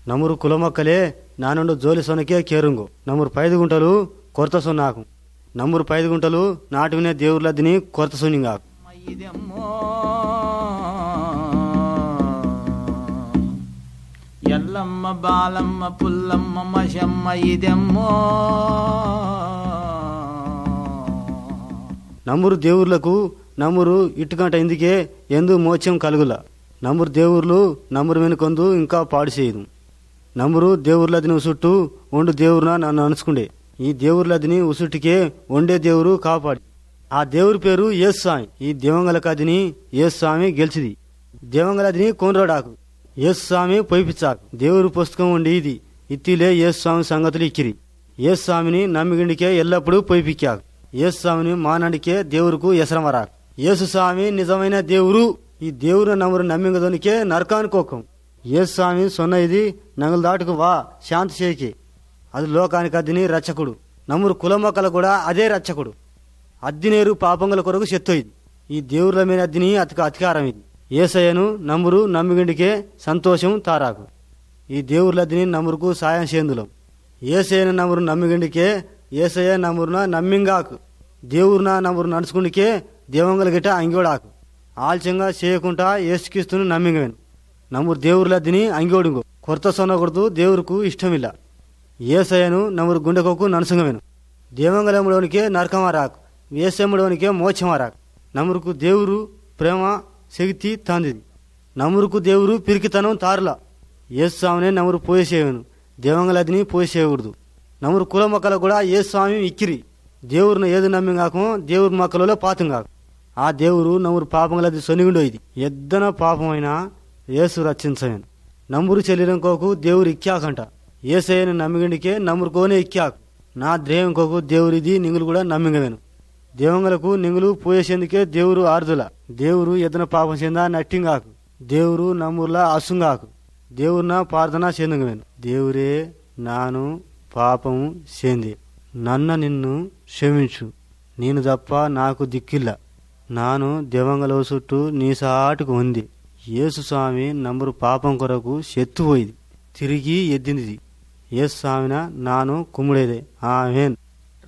ನಮ್ಮೂರು ಕುಲಮಕ್ಕಲೇ ನಾನೊಂದು ಜೋಲಿ ಸೊನಕ್ಕೆ ಕೇರುಂಗು ನಮ್ಮೂರು 5 గుంటలు కొరత సొన్నాకు నమ్మూరు 5 గుంటలు నాటుకునే దేవుళ్ళదిని కొరత సొన్నింగాకు ఎల్లమ్మ బాలమ్మ పుల్లమ్మ మషమ్మ ఇదెమ్మో నమ్మూరు దేవుళ్ళకు నమ్మూరు ఇట్టుకంట ఇందుకే ఎందు మోక్షం కలుగుల నమ్మూరు దేవుళ్ళు నమ్మూరు వెనుకొందు ఇంకా పాడు చేయదు నమ్మూరు దేవుళ్ళదిని ఉసుట్టు ఒండు దేవురున నన్ను అనుసుకుండే ఈ దేవుళ్ళదిని ఉసుట్టుకే వండే దేవురు కాపాడి ఆ దేవురి పేరు యేసు స్వామి ఈ దేవంగల కదిని యేసు స్వామి గెలిచిది దేవంగలదిని కొనరాడాకు యేసు స్వామి పొయ్యిపిచ్చాకు దేవురు పుస్తకం ఉండి ఇది ఇత్తిలే యేసు స్వామి సంగతులు ఇక్కిరి యేసు స్వామిని నమ్మిగిండికే ఎల్లప్పుడూ పొయ్యిపిక్కాకు యేసు స్వామిని మానండికే దేవురుకు ఎసరమరాకు యేసు స్వామి నిజమైన దేవురు ఈ దేవురు నమ్మరు నమ్మింగదోనికే నరకానుకోకం యేసు స్వామి సొన్న ఇది నంగలు దాటుకు వా శాంతి చేయికి అది లోకానికి అద్దిని రచ్చకుడు నమ్మురు కులమొక్కల కూడా అదే రచ్చకుడు అద్దినేరు పాపంగల కొరకు శత్తు ఇది ఈ దేవుళ్ళ మీద అద్దిని అధికారం ఇది ఏసయ్యను నమ్మురు నమ్మిగిండికే సంతోషం తారాకు ఈ దేవుళ్ళద్దిని నమ్మురుకు సాయం చేందులం ఏసయ్యను నమ్మురు నమ్మిగిండికే ఏసయ్య నమ్మురున నమ్మింగాకు దేవురున నమ్మురు నడుచుకుండికే దేవంగల గిట్ట అంగోడాకు ఆలస్యంగా చేయకుండా ఏసుకిస్తును నమ్మింగవేను నమ్మురు దేవుళ్ళద్దిని అంగోడుంగో కొరత సొన్నకూడదు దేవురుకు ఇష్టమిల్ల ఏసయ్యను నమ్మురు గుండెకొక్కు నడుచుంగవేను దేవంగలములోనికే నరకమారాకు ఏసమ్మలోనికే మోక్షమారాకు నమ్మురుకు దేవురు ప్రేమ శక్తి తందిది నమ్మురుకు దేవురు పిరికితనం తారులా యేసు స్వామినే నమ్మురు పోయేసేయను దేవంగలదిని పోయేసేయకూడదు నమ్మురు కుల మొక్కలు కూడా యేసు స్వామి ఇక్కిరి దేవురును ఏది నమ్మింగాకో దేవురు మొక్కలలో పాతంగాకు ఆ దేవురు నమ్మురు పాపంగలది సొనిగుండో ఇది ఎద్దన పాపమైనా యేసు రక్షించవేను నమ్మురు శరీరం కోకు దేవురు ఇక్కాకంట ఏసయ్యను నమ్మిగిండికే నమ్మురుకోనే ఇక్కాకు నా ద్రేయం కోకు దేవురిది నింగులు కూడా నమ్మింగవేను దేవంగలకు నింగులు పోయేసేందుకే దేవురు ఆర్దుల దేవురు ఎద్దన పాపం చెందా నట్టింగాకు దేవురు నమ్ముర్లా అసుంగాకు దేవురున ప్రార్థన చెందుగవేను దేవురే నాను పాపము చెంది నిన్ను క్షమించు నేను తప్ప నాకు దిక్కిల్ల నాను దేవంగల చుట్టూ నీ సాటుకు ఉంది యేసు స్వామి నమ్మురు పాపం కొరకు శెత్తుపోయింది తిరిగి ఎద్దింది యేసు స్వామిన నాను కుమ్ముడేదే ఆమేన్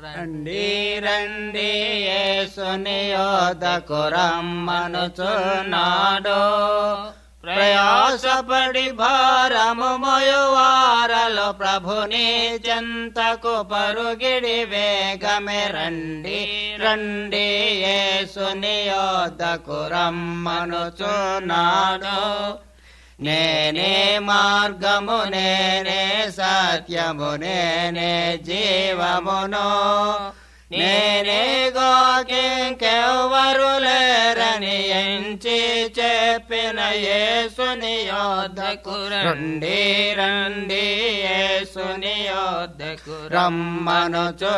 రండి రండి యేసుని యొద్దకు రమ్మనుచున్నాడు ప్రయాసపడి భారము మోయువారలో ప్రభుని చెంతకు పరుగిడి వేగమే రండి రండి యేసుని యొద్దకు రమ్మనుచున్నాడు నేనే మార్గము నేనే సత్యము నేనే జీవమును నేనే గోకెవరు లేరని ఎంచి చెప్పిన యేసుని యొద్దకు రండి రండి యేసుని యొద్దకు రమ్మనుచున్నాడు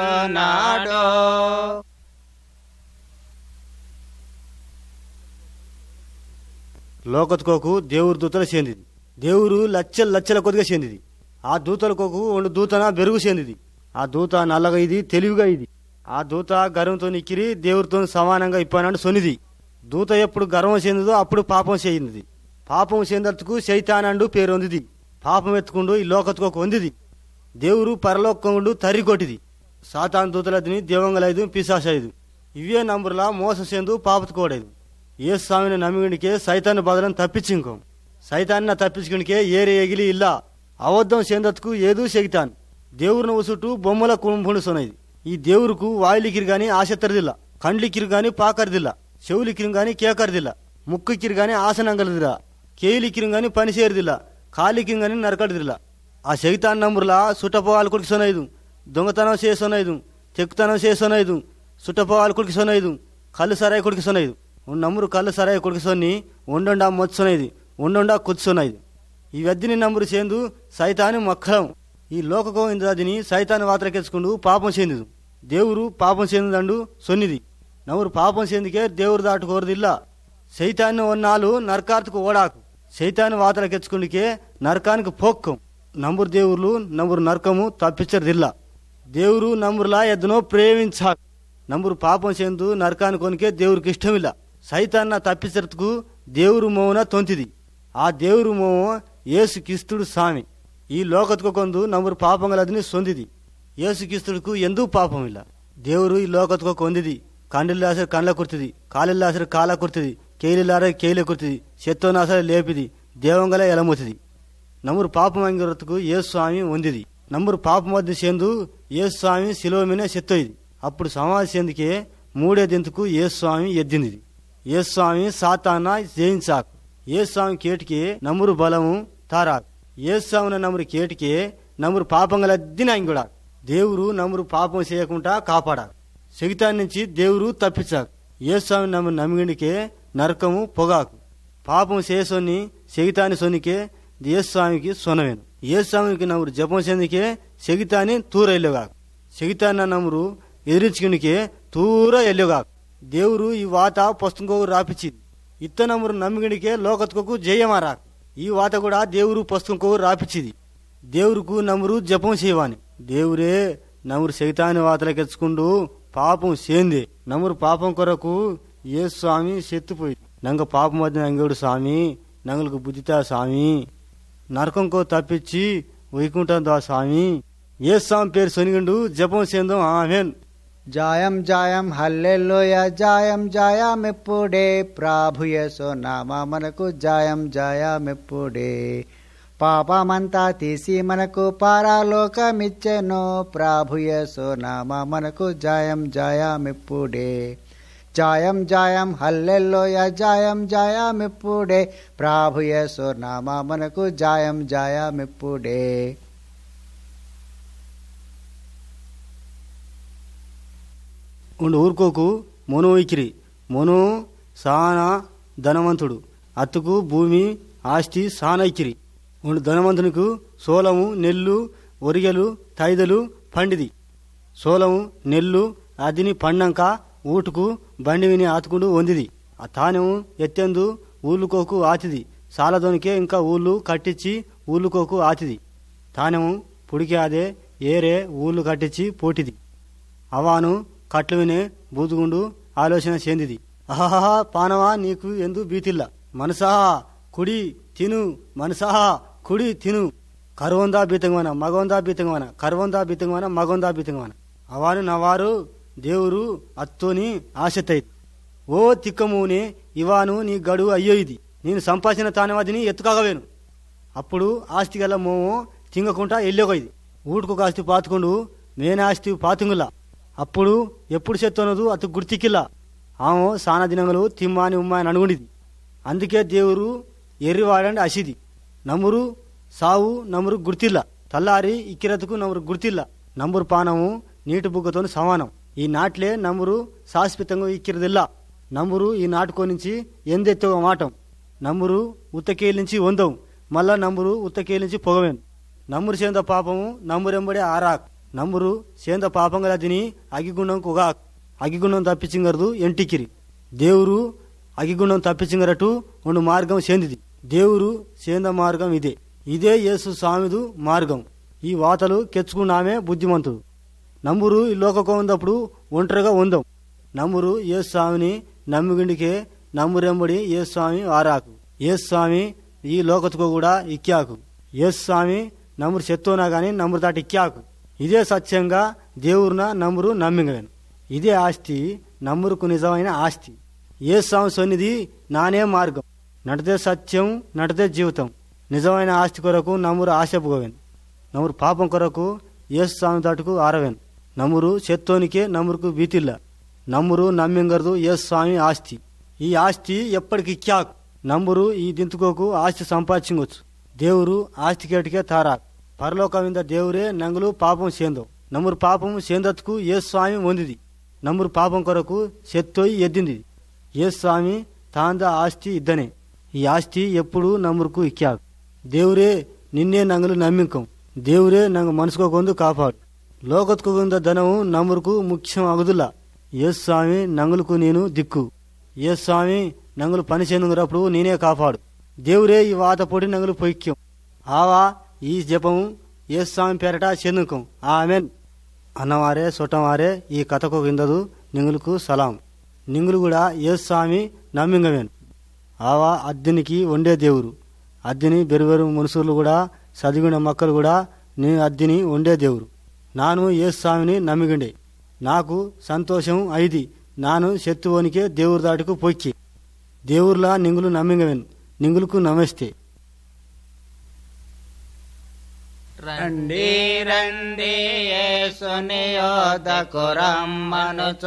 లోకత్కోకు దేవురు దూతలు చెందిది దేవురు లచ్చల కొద్దిగా చెందిది ఆ దూతలకోకు 2 దూతన బెరుగు చెందిది ఆ దూత నల్లగా ఇది తెలివిగా ఇది ఆ దూత గర్వంతో నిక్కిరి దేవుడితో సమానంగా ఇప్పానంటే సొనిది దూత ఎప్పుడు గర్వం చెందిదో అప్పుడు పాపం చేయింది పాపం చెందట్టుకు శైతానండు పేరు వందిది పాపం ఎత్తుకుండు ఈ లోకత్కోకు వందిది దేవురు పరలోకండు తర్రి కొట్టిది సాతాను దూతలదిని దేవంగలైదు పిశాసైదు ఇవే నంబర్లా మోసం చెందు పాపతుకోడైదు ఏ స్వామిని నమ్మిగునికే సైతాన్ని బదలను తప్పించుకో సైతాన్ని తప్పించుకునికే ఏరే ఎగిలి ఇల్లా అవద్దం చెందత్తుకు ఏదో శగితాను దేవురును ఉసుట్టు బొమ్మల కుంభుడుసొనైది ఈ దేవురుకు వాయిలికిరి గాని ఆశత్తరిదిల్ల కండ్లికిరి గాని పాకరిదిల్ల చెవులికిరి గాని కేకరిదిల్ల ముక్కుకిరి గాని ఆసనంగలదిలా కేలికిరి గాని పనిచేరిదిల్ల కాలికిరి గాని నరకడిదిల్ల ఆ శగితాన్ నంబర్లా సుట్టపోవాలి కొడుకు సొనైదు దొంగతనం చేసొనైదు చెక్కుతనం చేసొనైదు సుట్టపోవాలి కొడుకు సొనైదు కళ్ళు సరాయి కొడుకు సొనైదు నమ్మురు కళ్ళు సరాయి కొడుకు సొన్ని ఒండొండా మొచ్చొనైది ఒండొండా కుచ్చొనైదు ఈ వ్యద్దిని నమ్మురు చేందు సైతాని మొక్కలం ఈ లోకకం ఇంద్రాదిని సైతాన్ని వాతరకెచ్చుకుండు పాపం చెందిదు దేవురు పాపం చెందిదండు సొన్నిది నవ్వురు పాపం చెందికే దేవురు దాటుకోరదిల్లా సైతాన్ని ఒన్నాళ్ళు నరకార్తకు ఓడాకు సైతాన్ని వాతరకెచ్చుకుండికే నరకానికి పోక్కం నంబురు దేవుళ్ళు నంబురు నరకము తప్పించరుదిల్లా దేవురు నంబురులా ఎద్దనో ప్రేమించాకు నంబురు పాపం చెందు నరకాన్ని కొనికే దేవురికి ఇష్టమిల్ల సైతాన్న తప్పించరుకు దేవురు మోన తొంతిది ఆ దేవురు మోమ యేసు క్రీస్తుడు స్వామి ಈ ಲೋಕತ್ಕೊಂದು ನಮ್ಮರು ಪಾಪಂಗಳದನ್ನ ಸೊಂದಿದಿ ಯೇಸು ಕ್ರಿಸ್ತುకు ಎಂದೂ ಪಾಪಂ ಇಲ್ಲ. ದೇವರು ಈ ಲೋಕತ್ಕೊಕ್ ಹೊಂದಿದಿ ಕಂಡಿಲ್ಲಾಸರೆ ಕಂಡ್ಲ ಕೊಡ್ತಿದಿ, ಕಾಲಿಲ್ಲಾಸರೆ ಕಾಲ ಕೊಡ್ತಿದಿ, ಕೇಲಿಲ್ಲಾರ ಕೇಲಿ ಕೊಡ್ತಿದಿ, ಶೆತ್ತೋನಾಸರೆ ಲೇಪಿದಿ, ದೇವಂಗಲ ಎಲಮುತ್ತಿದಿ. ನಮ್ಮರು ಪಾಪಂ ಅಂಗಿರೋದಕ್ಕೂ ಯೇಸು స్వామి ಹೊಂದಿది. నమ్మరు పాపమద్ది సేందు యేసు స్వామి శిలువ మీద సెత్తోయిది. అప్పుడు సమాధి చెందుకే మూడేదింతకు యేసు స్వామి ఎద్దింది. యేసు స్వామి సాతాన జయించాకు. యేసు స్వామి కేటికి నమ్మురు బలము తారాకు. యేసు స్వామిన నమ్మురు కేటికి నమ్మురు పాపంగలద్దిన అంగుడా. దేవురు నమ్మురు పాపం చేయకుండా కాపాడాకు. సెగితాన్ నుంచి దేవురు తప్పించాకు. యేసు స్వామి నమ్మురు నమ్మిండికే నరకము పొగాకు. పాపం చేసొని సెగితాని సొనికే యేసు స్వామికి సొనవేను. యేసు స్వామికి నమ్మురు జపం చెందికే సెగితాని తూర ఎల్లుగాకు. సెగితాన్న నమ్మురు ఎదిరించుకునికే తూర ఎల్లుగాకు. దేవురు ఈ వాత పుస్తకంకు రాపిచ్చింది. ఇత్త నమ్మురు నమ్మిగడికే లోకత్కొకు జయమారాకు. ఈ వాత కూడా దేవురు పుస్తకంకు రాపిచ్చింది. దేవురుకు నమ్మురు జపం చేయవాని. దేవురే నమ్మురు సెగితాని వాతలకెచ్చుకుంటూ పాపం సేంది. నమ్మురు పాపం కొరకు యేసు స్వామి సెత్తుపోయి నంగ పాపం వద్ద అంగేడు స్వామి నంగులకు బుద్ధితా స్వామి నరకంకో తప్పించి వైకుంఠం దా స్వామి. యేసు స్వామి పేరు సొనిగిండు జపం సేందం. ఆమెన్. జాయం జాయం హల్లెలూయ జాయం జాయమిప్పుడే ప్రభు యేసు నామ మనకు జాయం జాయమిప్పుడే. పాపమంతా తీసి మనకు పరలోకమిచ్చెను ప్రభు యేసు నామ మనకు జాయం జాయమిప్పుడే. జాయం జాయం హల్లెలూయ జాయం జాయమిప్పుడే ప్రభు యేసు నామ మనకు జాయం జాయమిప్పుడే. ఉండు ఊరుకోకు మొను ఇకిరి. మొను సానా ధనవంతుడు. అత్తుకు భూమి ఆస్తి సానా ఇకిరి. ఉండు ధనవంతునికి సోలము నెల్లు ఒరిగెలు తైదలు పండిది. సోలము నెల్లు అదిని పండంక ఊటుకు బండి విని ఆతుకుంటూ వందిది. ఆ తానెము ఎత్తెందు ఊళ్ళుకోకు ఆతిది. సాలదోనికే ఇంకా ఊళ్ళు కట్టించి ఊళ్ళుకోకు ఆతిది. తానెము పుడికి అదే ఏరే ఊళ్ళు కట్టించి పోటిది. అవాను కట్లు వినే బూదుగుండు ఆలోచన చెందిది. అహహా పానవా నీకు ఎందు బీతిల్లా. మనసా కుడి తిను, మనసా కుడి తిను. కరువందా బీతంగవన మగవందా బీతంగవన కరువందా బీతంగవన మగవందా బీతంగవన. అవాను నవారు దేవురు అత్తోని ఆశతైది. ఓ తిక్కమూనే ఇవాను నీ గడు అయ్యో ఇది. నేను సంపాదించిన తానవాదిని ఎత్తుకాగవేను. అప్పుడు ఆస్తి గల మోమో తింగకుండా ఎల్లొకైది. ఊటుకు ఆస్తి పాతుకుండు మేనే ఆస్తి పాతుంగులా. అప్పుడు ఎప్పుడు చెత్తోనదు అతు గుర్తికిల్లా. ఆమె సానా దినంగలు తిమ్మాని ఉమ్మాని అనుగుండిది. అందుకే దేవురు ఎర్రివాడండి అసిది. నమ్మురు సావు నమ్మురు గుర్తిల్లా. తల్లారి ఇక్కిరతుకు నమ్మురు గుర్తిల్లా. నమ్మురు పానము నీటి బుగ్గతో సమానం. ఈ నాట్లే నమ్మురు శాశ్వతంగా ఇక్కిరదిల్లా. నమ్మురు ఈ నాటుకో నుంచి ఎందెత్తువ మాటం. నమ్మురు ఉత్తకేలి నుంచి వందం. మళ్ళా నమ్మురు ఉత్తకేలి నుంచి పొగవేను. నమ్మురు సేంద పాపము నమ్మురెంబడే ఆరాక్. నమ్మురు సేంద పాపంగల తిని అగిగుండం కుగాక్. అగిగుండం తప్పించింగరదు ఎంటికిరి. దేవురు అగిగుండం తప్పించింగరటు రెండు మార్గం సేందిది. దేవురు సేంద మార్గం ఇదే. ఇదే యేసు స్వామిదు మార్గం. ఈ వాతలు కెచ్చుకున్నామే బుద్ధిమంతుడు. నమ్మురు ఈ లోకకు ఉన్నప్పుడు ఒంటరిగా ఉందాం. నమ్మురు యేసు స్వామిని నమ్మిగుండికే నమ్మురెంబడి యేసు స్వామి ఆరాకు. యేసు స్వామి ఈ లోకతుకు కూడా ఇక్కాకు. యేసు స్వామి నమ్మురు చెత్తోనా గాని నమ్మురు దాటి ఇక్కాకు. ఇదే సత్యంగా దేవురున నమ్మురు నమ్మింగవేను. ఇదే ఆస్తి నమ్మురుకు నిజమైన ఆస్తి. యేసు స్వామి సొన్నిది నానే మార్గం. నడితే సత్యం నడితే జీవితం. నిజమైన ఆస్తి కొరకు నమ్మురు ఆశపోవేను. నమ్మురు పాపం కొరకు యేసు స్వామి దాటుకు ఆరవేను. నమ్మురు చెత్తోనికే నమ్మురుకు బీతిల్లా. నమ్మురు నమ్మింగరదు యేసు స్వామి ఆస్తి. ఈ ఆస్తి ఎప్పటికి ఇక్కాకు. నమ్మురు ఈ దింతుకోకు ఆస్తి సంపాదించవచ్చు. దేవురు ఆస్తి కేటికే తారాకు. పరలోకమింద దేవురే నంగులు పాపం సేందో. నమ్మురు పాపం సేందత్తుకు యేసు స్వామి వందిది. నమ్మురు పాపం కొరకు చెత్తోయి ఎద్దింది. యేసు స్వామి తాంద ఆస్తి ఇద్దనే. ఈ ఆస్తి ఎప్పుడు నమ్మురుకు ఇక్కాకు. దేవురే నిన్నే నంగులు నమ్మింకం. దేవురే నంగు మనసుకోకొందు కాపాడు. లోకత్కొంద ధనము నమ్మురుకు ముఖ్యం అగుదులా. యేసు స్వామి నంగులకు నేను దిక్కు. యేసు స్వామి నంగులు పని చెందుకున్నప్పుడు నేనే కాపాడు. దేవురే ఈ వాత పొడి నంగులు పొయ్క్యం. ఆవా ఈ జపము యేసు స్వామి పేరట చెందుకం. ఆమెన్. అన్నవారే సొట్టవారే ఈ కథకు విందదు నింగులకు సలాం. నింగులు కూడా యేసు స్వామి నమ్మింగవేను. ఆవా అద్దెనికి వండే దేవురు. అద్దెని బెరుబెరు మనుషులు కూడా చదివిన మక్కలు కూడా నీ అద్దిని ఉండే దేవుడు. నాను యేసు స్వామిని నమ్మిగుండే. నాకు సంతోషం ఐది. నాను శత్రువునికే దేవురు దాటుకు పొక్కి దేవుర్లా నింగులు నమ్మింగవేను. నింగులకు నమస్తే. రండి రండి యేసుని యొద్దకు రమ్మనుచున్నాడు.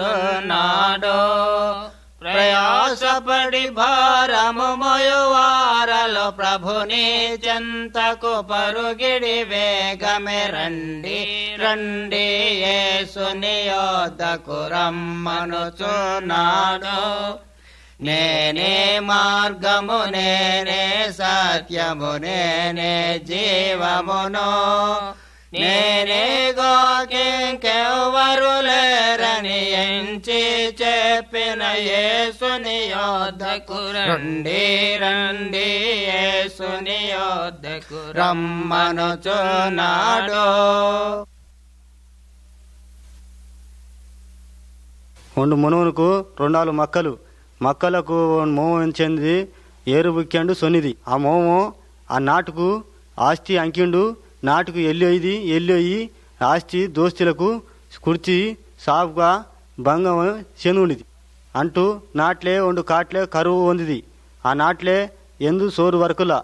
ప్రయాసపడి భారము మోయువారలు ప్రభుని చెంతకు పరుగిడి వేగమే రండి రండి యేసుని యొద్దకు రమ్మనుచున్నాడు. నేనే మార్గము నేనే సత్యము నేనే జీవమును నేనే గాకెవరు లేరని ఎంచి చెప్పిన యేసుని యొద్దకు రండి రండి యేసుని యొద్దకు రమ్మనుచున్నాడు. ఒండు మునువునకు 2 మక్కలు. మక్కలకు మోమం చెంది ఏరు బుక్కండు సొన్నిది. ఆ మోమం ఆ నాటుకు ఆస్తి అంకిండు. నాటుకు ఎల్లి ఆస్తి దోస్తులకు కుర్చి సాపుగా భంగం చెనుండిది అంటూ నాట్లే 2 కాట్లే కరువు వందిది. ఆ నాట్లే ఎందు సోరు వరకులా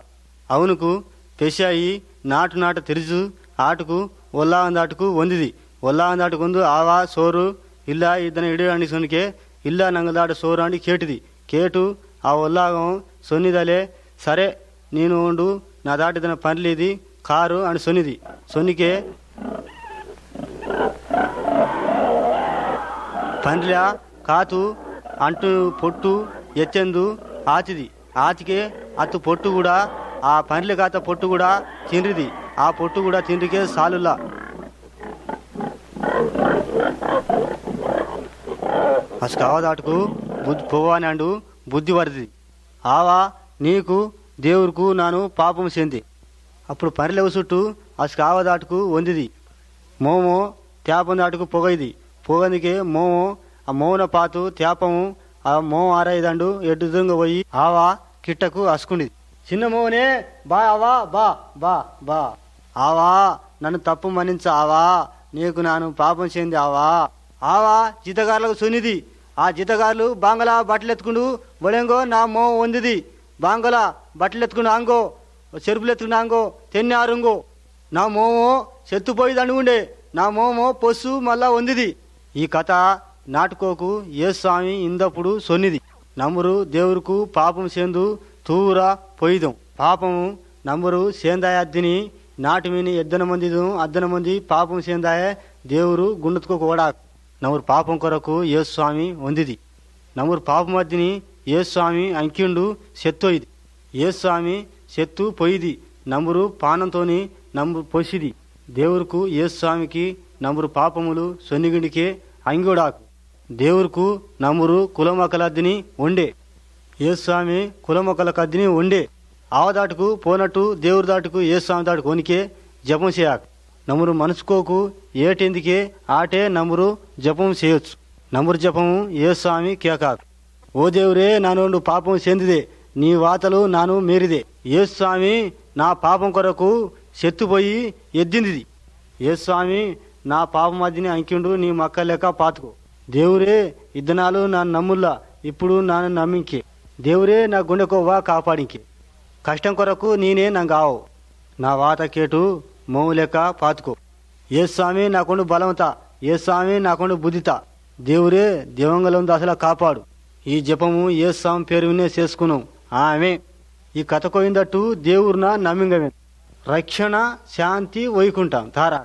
అవునుకు పెశాయి నాటు తెరుచు ఆటుకు ఒల్లాందాటుకు వందిది. ఒల్లాందాటుకు వందు ఆవా సోరు ಇಲ್ಲ ಇದನ್ನ ಹಿಡಿಯಣಿ ಸೊನಿಕೆ ಇಲ್ಲ ನಂಗದಾಡ ಸೋರಾಂಡಿ ಕೇಟಿದಿ. ಕೇಟು ಆ ಒಲ್ಲಾಗಂ ಸೊನ್ನಿದಲೆ సరే నేను ఉండు నా దాటిదన పనిలేది కారు అని సొన్నిది. సొన్నికే పనిలా కాతు అంటు పొట్టు ఎత్తెందు ఆతిది. ఆతికే అత్తు పొట్టు కూడా ఆ పనిలే కాత పొట్టు కూడా తిండ్రిది. ఆ పొట్టు కూడా తిండ్రికే సాలుల్లా అసలు కావదాటుకు బుద్ధి పోవాని అండు బుద్ధి పడుతుంది. ఆవా నీకు దేవుడుకు నాను పాపం చెంది. అప్పుడు పనిలేవు చుట్టూ అసలు కావదాటుకు వందిది. మోమో తేపం దాటుకు పొగైది. పొగందుకే మోమో ఆ మోన పాతు తేపము ఆ మోమ ఆరైదండు ఎడ్డు దొంగ పోయి ఆవా కిట్టకు అసుకుండిది. చిన్న మోనే బా ఆవా బా బా బా ఆవా నన్ను తప్పు మన్నించ ఆవా నీకు నాను పాపం చెంది ఆవా. ఆవా జీతగారులకు సొన్నిది. ఆ జీతగారులు బాంగలా బట్టలెత్తుకుండు బొడెంగో నా మో వందిది. బాంగలా బట్టలెత్తుకుండు అంగో చెరుపులు ఎత్తుకుండు అంగో తెన్ని ఆరుంగో నా మోమో చెత్తుపోయి దండుగుండే నా మోమో పొస్సు మళ్ళా వందిది. ఈ కథ నాటుకోకు యేసు స్వామి ఇందప్పుడు సొన్నిది. నమ్మురు దేవురుకు పాపం సేందు తూరా పొయ్యిదం. పాపము నమ్మురు సేందాయ అద్దిని నాటి మీని 8 మంది 10 మంది పాపం సేందాయ దేవురు గుండెత్తుకోకు ఓడా. నమ్మురు పాపం కొరకు యేసు స్వామి వందిది. నమ్మురు పాపం అద్దిని యేసు స్వామి అంకిండు సెత్తోయిది. యేసు స్వామి సెత్తు పొయ్యిది. నమ్మురు పానంతోని నమ్మురు పొసిది. దేవురుకు యేసు స్వామికి నమ్మురు పాపములు సొన్నిగుండికే అంగోడాకు. దేవురుకు నమ్మురు కులమొకలద్దిని ఉండే. యేసు స్వామి కులమొకలకద్దిని ఉండే. ఆవదాటుకు పోనట్టు దేవురు దాటుకు యేసు స్వామి దాటుకు వనికే జపం చేయకు. నమ్మురు మనసుకోకు ఏటెందుకే ఆటే నమ్మురు జపం చేయొచ్చు. నమ్మురు జపము యేసు స్వామి కేకాకు. ఓ దేవురే నాను పాపం చెందిదే నీ వాతలు నాను మేరిదే. యేసు స్వామి నా పాపం కొరకు చెత్తుపోయి ఎద్దింది. యేసు స్వామి నా పాపం మధ్యని అంకిండు నీ మక్క లెక్క పాతుకో. దేవురే ఇద్దనాలు నా నమ్ముల్లా ఇప్పుడు నాను నమ్మింకే. దేవురే నా గుండెకోవా కాపాడింకే. కష్టం కొరకు నేనే నంగావు నా వాత కేటు మోము లెక్క పాతుకో. యేసు స్వామి నాకొండు బలమత. యేసు స్వామి నాకొండు బుద్ధిత. దేవురే దేవంగలం అసలు కాపాడు. ఈ జపము యేసు స్వామి పేరు వినే చేసుకున్నాం. ఆమె ఈ కథ కోయిందట్టు దేవురున నమ్మింగమే రక్షణ శాంతి వైకుంఠం తారా.